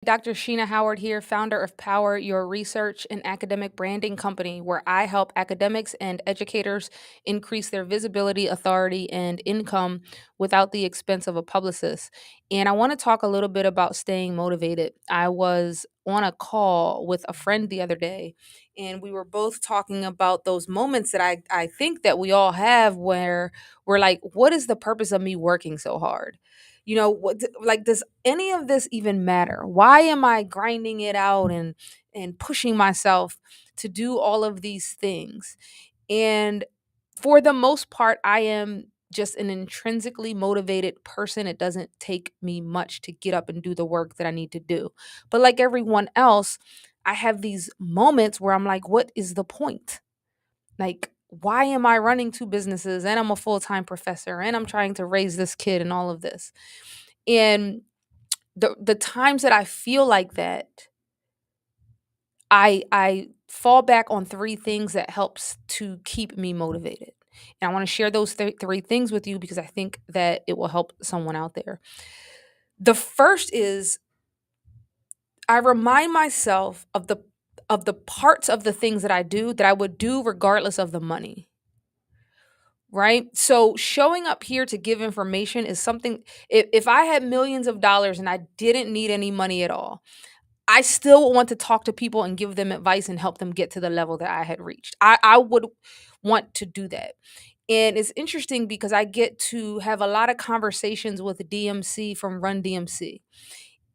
Dr. Sheena Howard here, founder of Power Your Research, an academic branding company where I help academics and educators increase their visibility, authority, and income without the expense of a publicist. And I want to talk a little bit about staying motivated. I was on a call with a friend the other day, and we were both talking about those moments that I think that we all have where we're like, what is the purpose of me working so hard? Like, does any of this even matter? Why am I grinding it out and pushing myself to do all of these things? And for the most part, I am just an intrinsically motivated person. It doesn't take me much to get up and do the work that I need to do. But like everyone else, I have these moments where I'm like, what is the point? Like, why am I running two businesses and I'm a full time professor and I'm trying to raise this kid and all of this? And the times that I feel like that, I fall back on three things that helps to keep me motivated. And I want to share those three things with you because I think that it will help someone out there. The first is I remind myself of the parts of the things that I do that I would do regardless of the money. Right? So showing up here to give information is something if I had millions of dollars and I didn't need any money at all, I still want to talk to people and give them advice and help them get to the level that I had reached. I would want to do that. And it's interesting because I get to have a lot of conversations with DMC from Run DMC.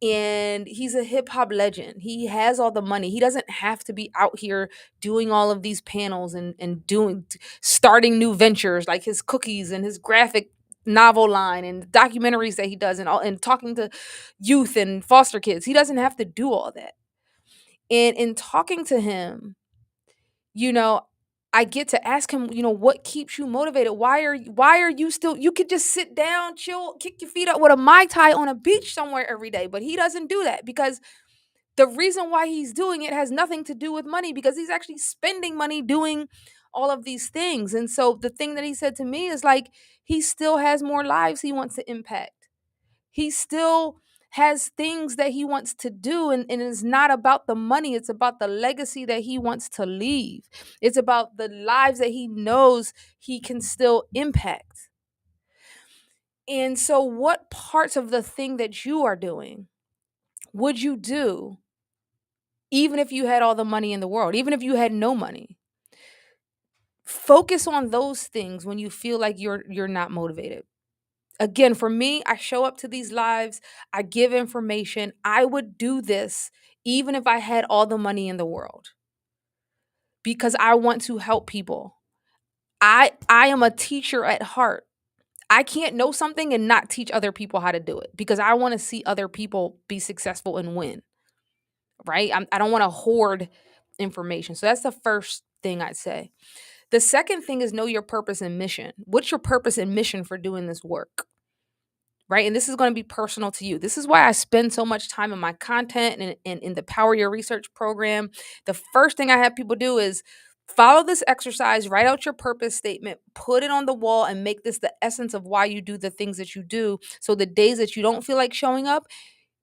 And he's a hip hop legend. He has all the money. He doesn't have to be out here doing all of these panels and starting new ventures like his cookies and his graphic novel line and documentaries that he does and talking to youth and foster kids. He doesn't have to do all that. And in talking to him, you know, I get to ask him, what keeps you motivated? Why are you still you could just sit down, chill, kick your feet up with a Mai Tai on a beach somewhere every day, but he doesn't do that because the reason why he's doing it has nothing to do with money because he's actually spending money doing all of these things. And so the thing that he said to me is like he still has more lives he wants to impact. He still has things that he wants to do, and it's not about the money. It's about the legacy that he wants to leave. It's about the lives that he knows he can still impact. And so what parts of the thing that you are doing would you do even if you had all the money in the world, even if you had no money? Focus on those things when you feel like you're not motivated. Again, for me, I show up to these lives, I give information. I would do this even if I had all the money in the world because I want to help people. I am a teacher at heart. I can't know something and not teach other people how to do it because I want to see other people be successful and win, right? I don't want to hoard information. So that's the first thing I'd say. The second thing is know your purpose and mission. What's your purpose and mission for doing this work? Right. And this is going to be personal to you. This is why I spend so much time in my content and in the Power Your Research program. The first thing I have people do is follow this exercise, write out your purpose statement, put it on the wall, and make this the essence of why you do the things that you do. So the days that you don't feel like showing up,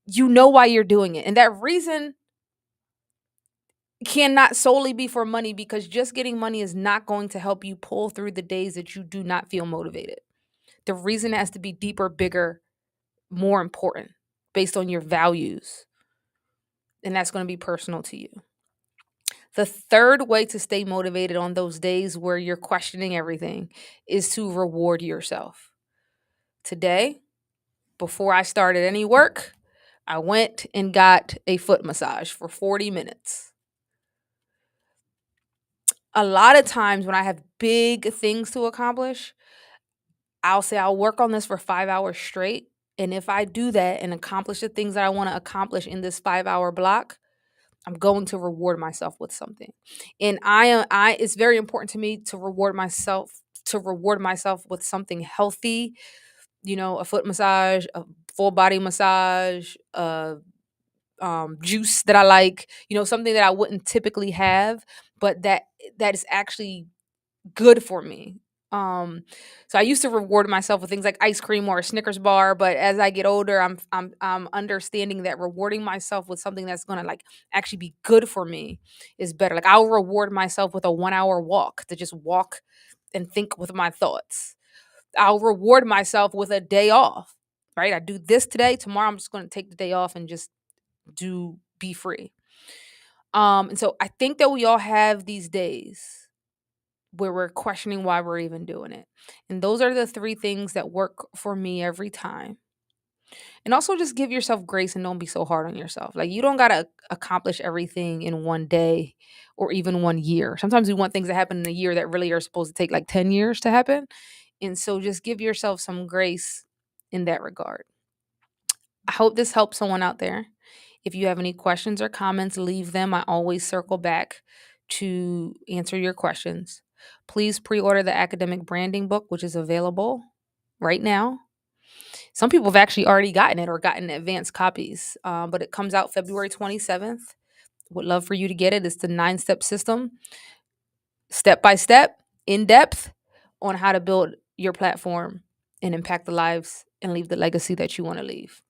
you know why you're doing it. And that reason cannot solely be for money because just getting money is not going to help you pull through the days that you do not feel motivated. The reason has to be deeper, bigger, more important based on your values. And that's going to be personal to you. The third way to stay motivated on those days where you're questioning everything is to reward yourself. Today, before I started any work, I went and got a foot massage for 40 minutes. A lot of times when I have big things to accomplish, I'll say I'll work on this for 5 hours straight. And if I do that and accomplish the things that I want to accomplish in this 5 hour block, I'm going to reward myself with something. And I it's very important to me to reward myself with something healthy, a foot massage, a full body massage, juice that I like, something that I wouldn't typically have, but that is actually good for me. Um, so I used to reward myself with things like ice cream or a Snickers bar, but as I get older, I'm understanding that rewarding myself with something that's gonna like actually be good for me is better. Like I'll reward myself with a 1 hour walk to just walk and think with my thoughts. I'll reward myself with a day off. Right? I do this today. Tomorrow I'm just gonna take the day off and just do be free. And so I think that we all have these days where we're questioning why we're even doing it. And those are the three things that work for me every time. And also just give yourself grace and don't be so hard on yourself. Like you don't got to accomplish everything in one day or even 1 year. Sometimes we want things to happen in a year that really are supposed to take like 10 years to happen. And so just give yourself some grace in that regard. I hope this helps someone out there. If you have any questions or comments, leave them. I always circle back to answer your questions. Please pre order the academic branding book, which is available right now. Some people have actually already gotten it or gotten advanced copies, but it comes out February 27th. Would love for you to get it. It's the 9 step system, step by step, in depth on how to build your platform and impact the lives and leave the legacy that you want to leave.